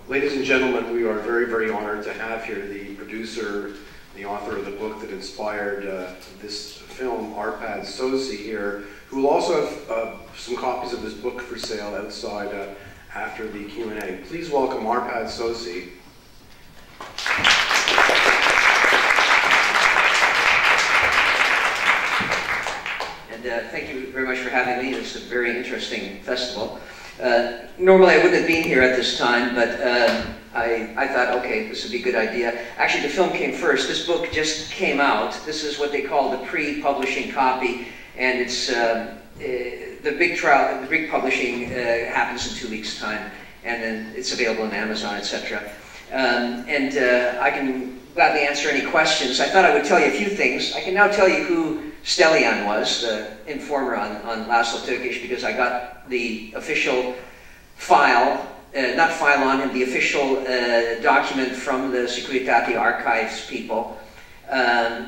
Ladies and gentlemen, we are very, very honored to have here the producer, the author of the book that inspired this film, Arpad Szoczi here, who will also have some copies of his book for sale outside after the Q&A. Please welcome Arpad Szoczi. And thank you very much for having me. It's a very interesting festival. Normally I wouldn't have been here at this time, but I thought, okay, this would be a good idea. Actually, the film came first. This book just came out. This is what they call the pre-publishing copy, and it's the big publishing happens in 2 weeks' time, and then it's available on Amazon, etc. I can gladly answer any questions. I thought I would tell you a few things. I can now tell you who Stelian was, the informer on Laszlo Tőkés, because I got the official file, not file on him, the official document from the Securitate Archives people,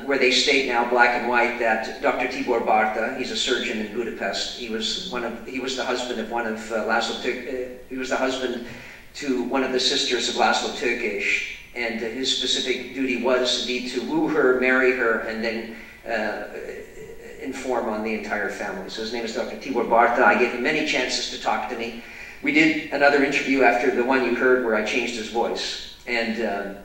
where they state now, black and white, that Dr. Tibor Barta, he's a surgeon in Budapest. He was the husband of one of Laszlo Tőkés. He was the husband to one of the sisters of Laszlo Tőkés, and his specific duty was indeed to woo her, marry her, and then inform on the entire family. So his name is Dr. Tibor Barta. I gave him many chances to talk to me. We did another interview after the one you heard where I changed his voice. I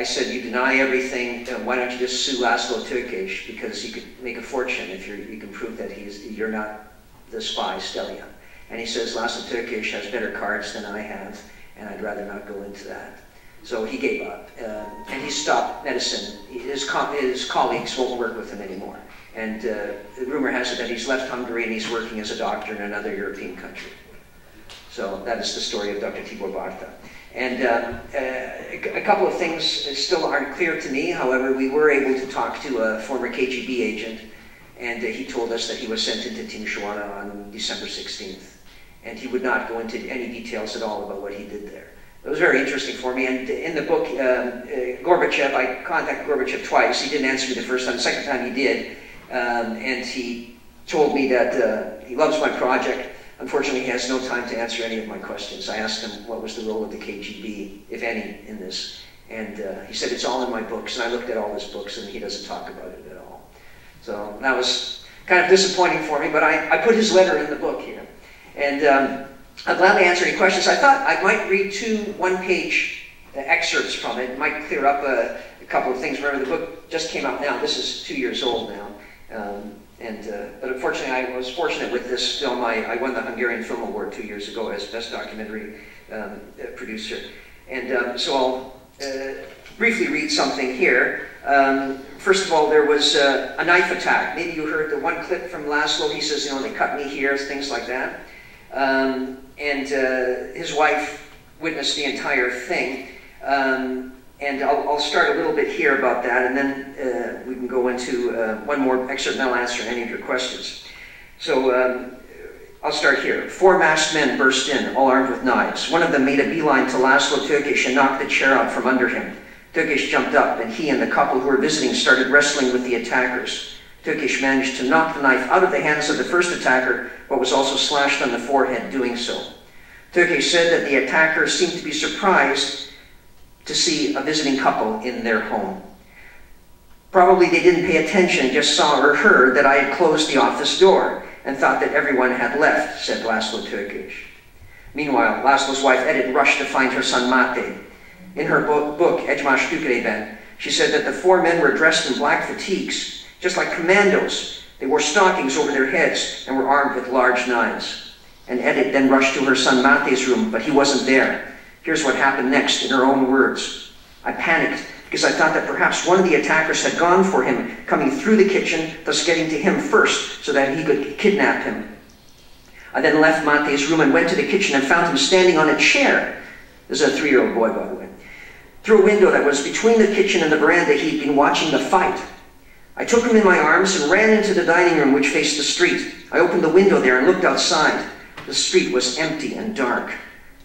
said, you deny everything, why don't you just sue Laszlo Tőkés? Because you could make a fortune if you can prove that you're not the spy, Stelian. And he says, Laszlo Tőkés has better cards than I have, and I'd rather not go into that. So he gave up, and he stopped medicine. His colleagues won't work with him anymore. And the rumor has it that he's left Hungary and he's working as a doctor in another European country. So that is the story of Dr. Tibor Barta. And a couple of things still aren't clear to me. However, we were able to talk to a former KGB agent, and he told us that he was sent into Timisoara on December 16th. And he would not go into any details at all about what he did there. It was very interesting for me, and in the book, Gorbachev, I contacted Gorbachev twice. He didn't answer me the first time. The second time he did, and he told me that he loves my project. Unfortunately, he has no time to answer any of my questions. I asked him what was the role of the KGB, if any, in this, and he said it's all in my books, and I looked at all his books, and he doesn't talk about it at all. So that was kind of disappointing for me, but I put his letter in the book here, and I'll gladly answer any questions. I thought I might read 2 one-page excerpts from it. It might clear up a couple of things. Remember, the book just came out now. This is 2 years old now. But unfortunately, I was fortunate with this film. I won the Hungarian Film Award 2 years ago as Best Documentary Producer. And so I'll briefly read something here. First of all, there was a knife attack. Maybe you heard the one clip from Laszlo. He says, you know, they cut me here, things like that. His wife witnessed the entire thing. And I'll start a little bit here about that, and then we can go into one more excerpt, and I'll answer any of your questions. So I'll start here. 4 masked men burst in, all armed with knives. One of them made a beeline to Laszlo Tőkés and knocked the chair out from under him. Tőkés jumped up, and he and the couple who were visiting started wrestling with the attackers. Tőkés managed to knock the knife out of the hands of the first attacker, but was also slashed on the forehead doing so. Tőkés said that the attackers seemed to be surprised to see a visiting couple in their home. Probably they didn't pay attention, just saw or heard that I had closed the office door and thought that everyone had left, said Laszlo Tőkés. Meanwhile, Laszlo's wife Edith rushed to find her son Mate. In her book, Egymás tükrében, she said that the 4 men were dressed in black fatigues, just like commandos. They wore stockings over their heads and were armed with large knives. And Edith then rushed to her son Mate's room, but he wasn't there. Here's what happened next in her own words. I panicked because I thought that perhaps one of the attackers had gone for him, coming through the kitchen, thus getting to him first so that he could kidnap him. I then left Mate's room and went to the kitchen and found him standing on a chair. This is a 3-year-old boy, by the way. Through a window that was between the kitchen and the veranda, he'd been watching the fight. I took him in my arms and ran into the dining room which faced the street. I opened the window there and looked outside. The street was empty and dark.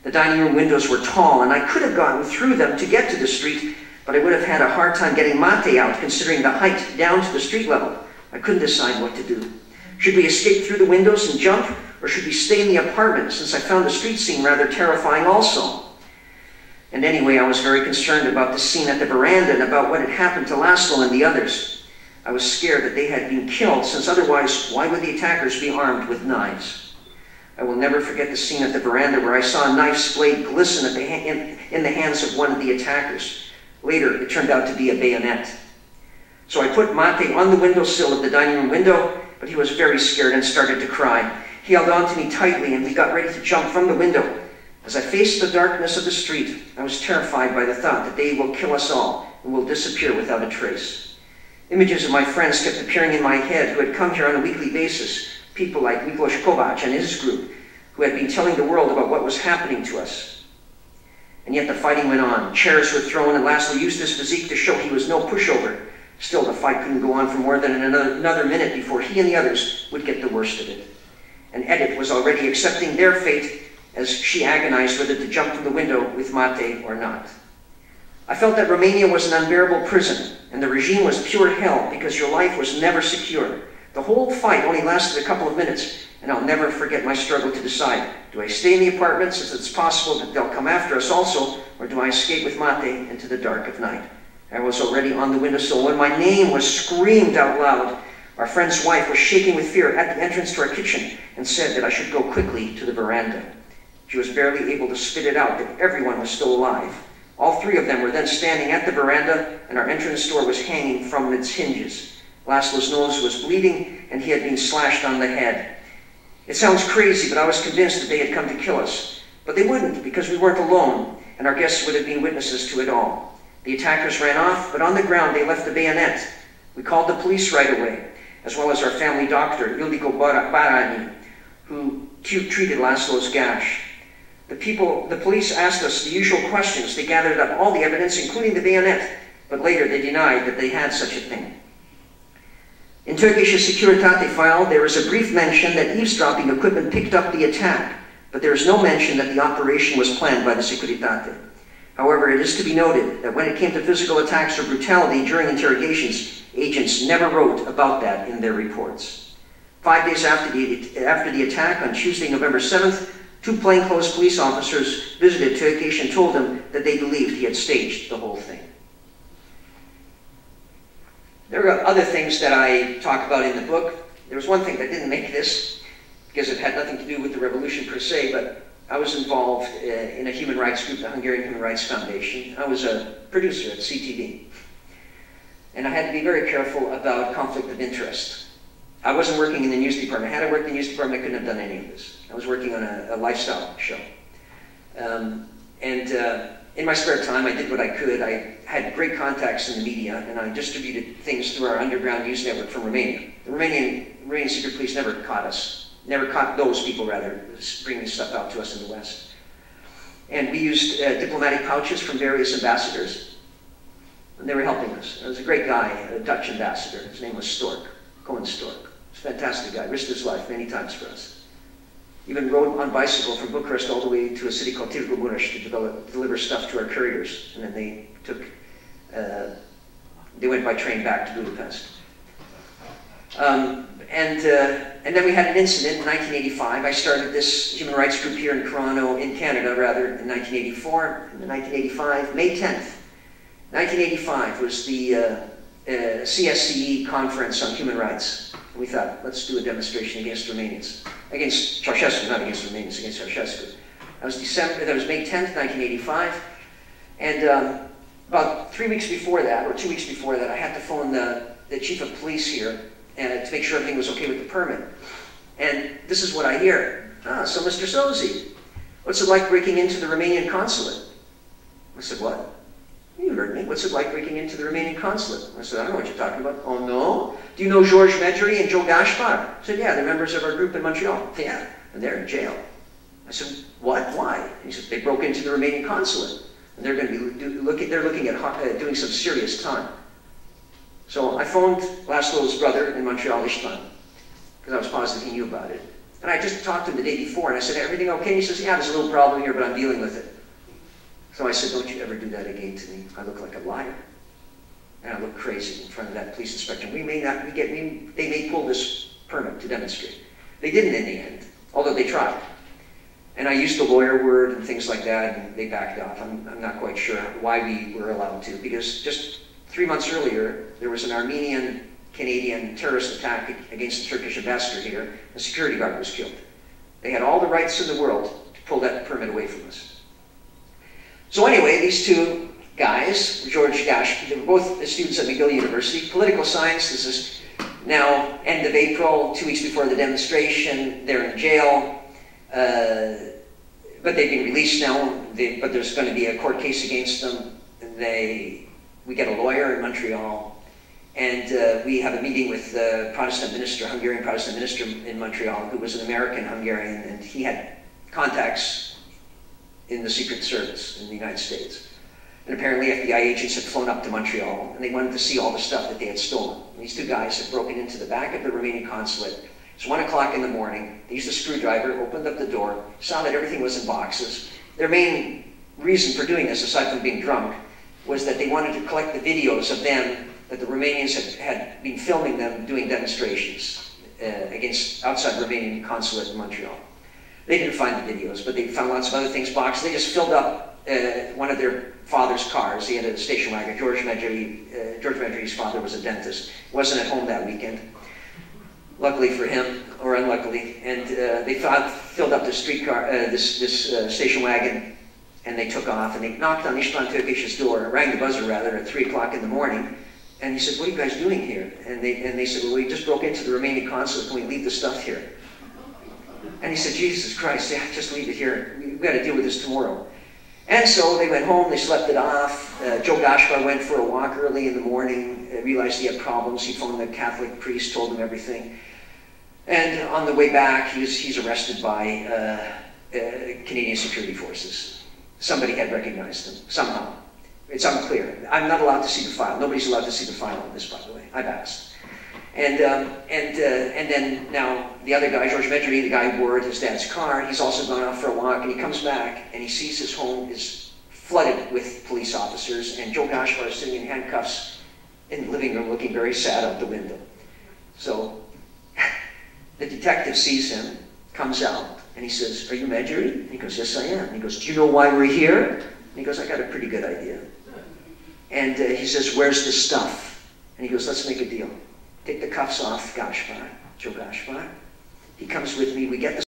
The dining room windows were tall, and I could have gotten through them to get to the street, but I would have had a hard time getting Mate out, considering the height down to the street level. I couldn't decide what to do. Should we escape through the windows and jump, or should we stay in the apartment, since I found the street scene rather terrifying also? And anyway, I was very concerned about the scene at the veranda and about what had happened to Laszlo and the others. I was scared that they had been killed, since otherwise, why would the attackers be armed with knives? I will never forget the scene at the veranda where I saw a knife's blade glisten in the hands of one of the attackers. Later, it turned out to be a bayonet. So I put Mate on the windowsill of the dining room window, but he was very scared and started to cry. He held on to me tightly, and we got ready to jump from the window. As I faced the darkness of the street, I was terrified by the thought that they will kill us all and will disappear without a trace. Images of my friends kept appearing in my head who had come here on a weekly basis, people like Miklos Kovac and his group, who had been telling the world about what was happening to us. And yet the fighting went on. Chairs were thrown, and Laszlo used his physique to show he was no pushover. Still, the fight couldn't go on for more than another minute before he and the others would get the worst of it. And Edith was already accepting their fate as she agonized whether to jump from the window with Mate or not. I felt that Romania was an unbearable prison, and the regime was pure hell because your life was never secure. The whole fight only lasted a couple of minutes, and I'll never forget my struggle to decide, do I stay in the apartment since it's possible that they'll come after us also, or do I escape with Mate into the dark of night? I was already on the windowsill when my name was screamed out loud. Our friend's wife was shaking with fear at the entrance to our kitchen and said that I should go quickly to the veranda. She was barely able to spit it out that everyone was still alive. All three of them were then standing at the veranda, and our entrance door was hanging from its hinges. Laszlo's nose was bleeding, and he had been slashed on the head. It sounds crazy, but I was convinced that they had come to kill us. But they wouldn't, because we weren't alone, and our guests would have been witnesses to it all. The attackers ran off, but on the ground they left a bayonet. We called the police right away, as well as our family doctor, Ildiko Barani, who treated Laszlo's gash. The police asked us the usual questions. They gathered up all the evidence, including the bayonet, but later they denied that they had such a thing. In Turkish Securitate file, there is a brief mention that eavesdropping equipment picked up the attack, but there is no mention that the operation was planned by the Securitate. However, it is to be noted that when it came to physical attacks or brutality during interrogations, agents never wrote about that in their reports. 5 days after the attack on Tuesday, November 7th, 2 plainclothes police officers visited Turkish and told him that they believed he had staged the whole thing. There are other things that I talk about in the book. There was one thing that didn't make this, because it had nothing to do with the revolution per se, but I was involved in a human rights group, the Hungarian Human Rights Foundation. I was a producer at CTV. And I had to be very careful about conflict of interest. I wasn't working in the news department. Had I worked in the news department, I couldn't have done any of this. I was working on a lifestyle show. In my spare time, I did what I could. I had great contacts in the media, and I distributed things through our underground news network from Romania. The Romanian secret police never caught us. Never caught those people, rather, bringing stuff out to us in the West. And we used diplomatic pouches from various ambassadors, and they were helping us. There was a great guy, a Dutch ambassador. His name was Stork, Cohen Stork. He's a fantastic guy, risked his life many times for us. Even rode on bicycle from Bucharest all the way to a city called Târgu to deliver stuff to our couriers. And then they went by train back to Budapest. And then we had an incident in 1985. I started this human rights group here in Toronto, in Canada, rather, in 1984. In 1985, May 10th, 1985 was the CSCE Conference on Human Rights. And we thought, let's do a demonstration against Romanians. Against Ceausescu, not against Romanians, against Ceausescu. That was May 10th, 1985. And about 3 weeks before that, or 2 weeks before that, I had to phone the chief of police here to make sure everything was okay with the permit. And this is what I hear. So Mr. Szoczi, what's it like breaking into the Romanian consulate? I said, what? You heard me. What's it like breaking into the Romanian consulate? I said, I don't know what you're talking about. Oh, no? Do you know George Medjuri and Joe Gaspar? I said, yeah, they're members of our group in Montreal. Yeah, and they're in jail. I said, what? Why? And he said, they broke into the Romanian consulate, and they're going to be looking at doing some serious time. So I phoned Laszlo's brother in Montreal, István, because I was positive he knew about it. And I just talked to him the day before, and I said, everything okay? And he says, yeah, there's a little problem here, but I'm dealing with it. So I said, don't you ever do that again to me. I look like a liar. And I look crazy in front of that police inspector. They may pull this permit to demonstrate. They didn't in the end. although they tried. And I used the lawyer word and things like that, and they backed off. I'm not quite sure why we were allowed to, because just 3 months earlier, there was an Armenian-Canadian terrorist attack against the Turkish ambassador here. A security guard was killed. They had all the rights in the world to pull that permit away from us. So anyway, these two guys, George Gash, they were both students at McGill University. Political science, this is now end of April, 2 weeks before the demonstration. They're in jail. But they've been released now, but there's going to be a court case against them. We get a lawyer in Montreal, and we have a meeting with the Protestant minister, Hungarian Protestant minister in Montreal, who was an American Hungarian, and he had contacts in the Secret Service in the United States. And apparently FBI agents had flown up to Montreal, and they wanted to see all the stuff that they had stolen. And these two guys had broken into the back of the Romanian consulate. It's 1 o'clock in the morning. They used a screwdriver, opened up the door, saw that everything was in boxes. Their main reason for doing this, aside from being drunk, was that they wanted to collect the videos of them, that the Romanians had been filming them doing demonstrations outside Romanian consulate in Montreal. They didn't find the videos, but they found lots of other things boxed. They just filled up one of their father's cars. He had a station wagon. George Medjugorje's father was a dentist. Wasn't at home that weekend. Luckily for him, or unluckily, and they filled up this streetcar, this station wagon, and they took off, and they knocked on István Tökés's door, rang the buzzer rather, at 3 o'clock in the morning, and he said, "What are you guys doing here?" And they said, "Well, we just broke into the Romanian consulate, can we leave the stuff here?" And he said, "Jesus Christ, yeah, just leave it here, we've got to deal with this tomorrow." And so they went home, they slept it off. Joe Gaspar went for a walk early in the morning, realized he had problems. He phoned the Catholic priest, told him everything. And on the way back, he's arrested by Canadian security forces. Somebody had recognized him, somehow. It's unclear. I'm not allowed to see the file. Nobody's allowed to see the file on this, by the way. I've asked. And then now the other guy, George Medjugorje, the guy who boarded his dad's car, he's also gone out for a walk, and he comes back, and he sees his home is flooded with police officers, and Joe Gaspar is sitting in handcuffs in the living room looking very sad out the window. So the detective sees him, comes out, and he says, "Are you Medjugorje?" And he goes, "Yes, I am." And he goes, "Do you know why we're here?" And he goes, "I got a pretty good idea." And he says, "Where's the stuff?" And he goes, "Let's make a deal. Take the cuffs off Gaspar, Joe Gaspar. He comes with me, we get the